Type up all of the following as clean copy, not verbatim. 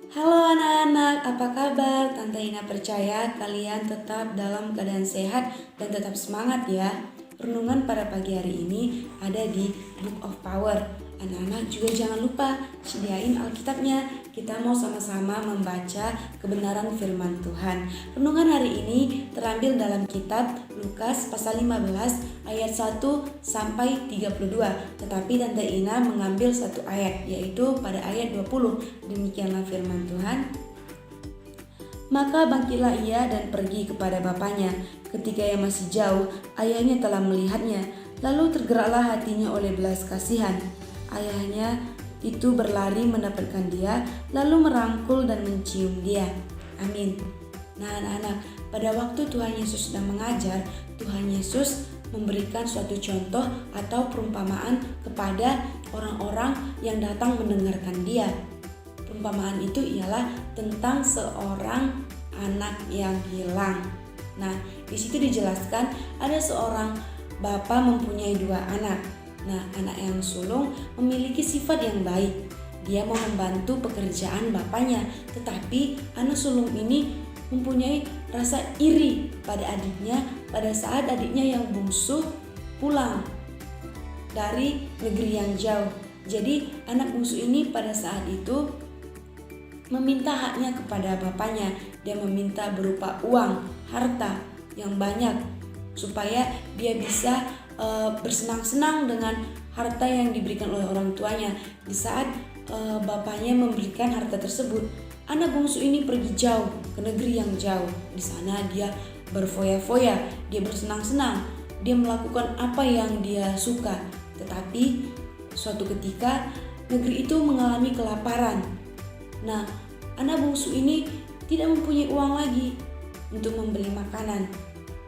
Halo anak-anak, apa kabar? Tante Ina percaya kalian tetap dalam keadaan sehat dan tetap semangat ya. Renungan pada pagi hari ini ada di Book of Power. Anak-anak juga jangan lupa sediain Alkitabnya. Kita mau sama-sama membaca kebenaran firman Tuhan. Renungan hari ini terambil dalam kitab Lukas pasal 15 ayat 1 sampai 32. Tetapi Tante Ina mengambil satu ayat, yaitu pada ayat 20. Demikianlah firman Tuhan. Maka bangkitlah ia dan pergi kepada bapaknya. Ketika ia masih jauh, ayahnya telah melihatnya. Lalu tergeraklah hatinya oleh belas kasihan. Ayahnya itu berlari mendapatkan dia, lalu merangkul dan mencium dia. Amin. Nah anak-anak, pada waktu Tuhan Yesus sedang mengajar, Tuhan Yesus memberikan suatu contoh atau perumpamaan kepada orang-orang yang datang mendengarkan dia. Perumpamaan itu ialah tentang seorang anak yang hilang. Nah, di situ dijelaskan ada seorang bapa mempunyai dua anak. Nah, anak yang sulung memiliki sifat yang baik. Dia mau membantu pekerjaan bapaknya, tetapi anak sulung ini mempunyai rasa iri pada adiknya pada saat adiknya yang bungsu pulang dari negeri yang jauh. Jadi, anak bungsu ini pada saat itu meminta haknya kepada bapaknya. Dia meminta berupa uang, harta yang banyak supaya dia bisa bersenang-senang dengan harta yang diberikan oleh orang tuanya. Di saat bapaknya memberikan harta tersebut, anak bungsu ini pergi jauh ke negeri yang jauh. Di sana dia berfoya-foya, dia bersenang-senang, dia melakukan apa yang dia suka. Tetapi suatu ketika negeri itu mengalami kelaparan. Nah, anak bungsu ini tidak mempunyai uang lagi untuk membeli makanan,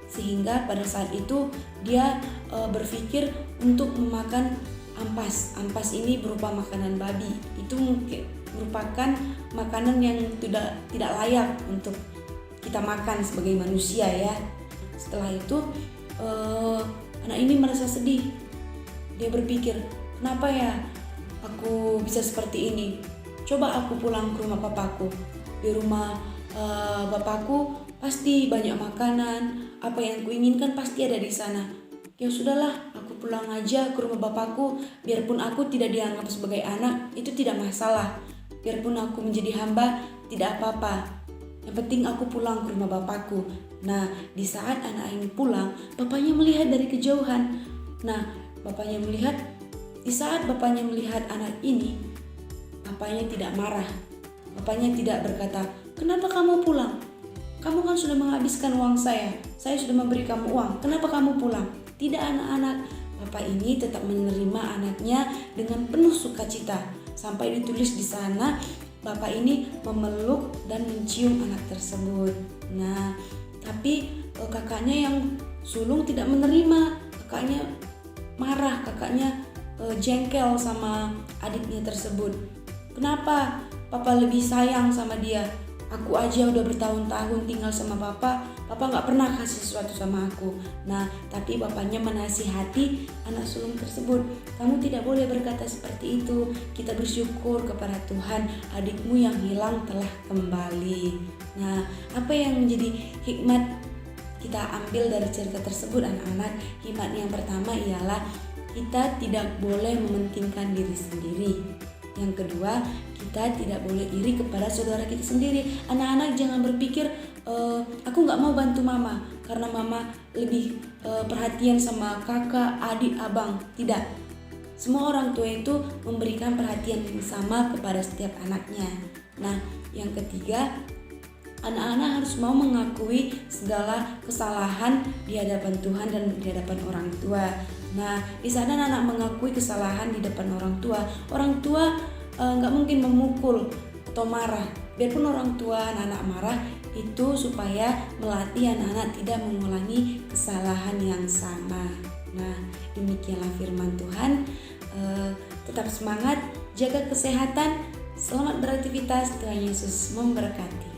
sehingga pada saat itu dia berpikir untuk memakan ampas. Ampas ini berupa makanan babi. Itu mungkin merupakan makanan yang tidak layak untuk kita makan sebagai manusia ya. Setelah itu anak ini merasa sedih. Dia berpikir, kenapa ya aku bisa seperti ini? Coba aku pulang ke rumah papaku. Di rumah bapakku pasti banyak makanan, apa yang kuinginkan pasti ada di sana. Ya sudahlah, aku pulang aja ke rumah bapakku. Biarpun aku tidak dianggap sebagai anak, itu tidak masalah. Biarpun aku menjadi hamba, tidak apa-apa. Yang penting aku pulang ke rumah bapakku. Nah, di saat anak ini pulang, bapaknya melihat dari kejauhan. Nah, di saat bapaknya melihat anak ini, bapaknya tidak marah. Bapaknya tidak berkata, "Kenapa kamu pulang? Kamu kan sudah menghabiskan uang saya sudah memberi kamu uang, kenapa kamu pulang?" Tidak anak-anak, bapak ini tetap menerima anaknya dengan penuh sukacita. Sampai ditulis di sana, bapak ini memeluk dan mencium anak tersebut. Nah, tapi kakaknya yang sulung tidak menerima. Kakaknya marah, kakaknya jengkel sama adiknya tersebut. Kenapa papa lebih sayang sama dia? Aku aja udah bertahun-tahun tinggal sama papa gak pernah kasih sesuatu sama aku. Nah, tapi bapaknya menasihati anak sulung tersebut. Kamu tidak boleh berkata seperti itu. Kita bersyukur kepada Tuhan, adikmu yang hilang telah kembali. Nah, apa yang menjadi hikmat kita ambil dari cerita tersebut anak-anak? Hikmat yang pertama ialah kita tidak boleh mementingkan diri sendiri. Yang kedua, kita tidak boleh iri kepada saudara kita sendiri. Anak-anak jangan berpikir, aku gak mau bantu mama karena mama lebih perhatian sama kakak, adik, abang. Tidak. Semua orang tua itu memberikan perhatian yang sama kepada setiap anaknya. Nah, yang ketiga, anak-anak harus mau mengakui segala kesalahan di hadapan Tuhan dan di hadapan orang tua. Nah, di sana anak mengakui kesalahan di depan orang tua. Orang tua nggak mungkin memukul atau marah. Biarpun orang tua anak-anak marah, itu supaya melatih anak-anak tidak mengulangi kesalahan yang sama. Nah, demikianlah firman Tuhan. Tetap semangat, jaga kesehatan, selamat beraktivitas. Tuhan Yesus memberkati.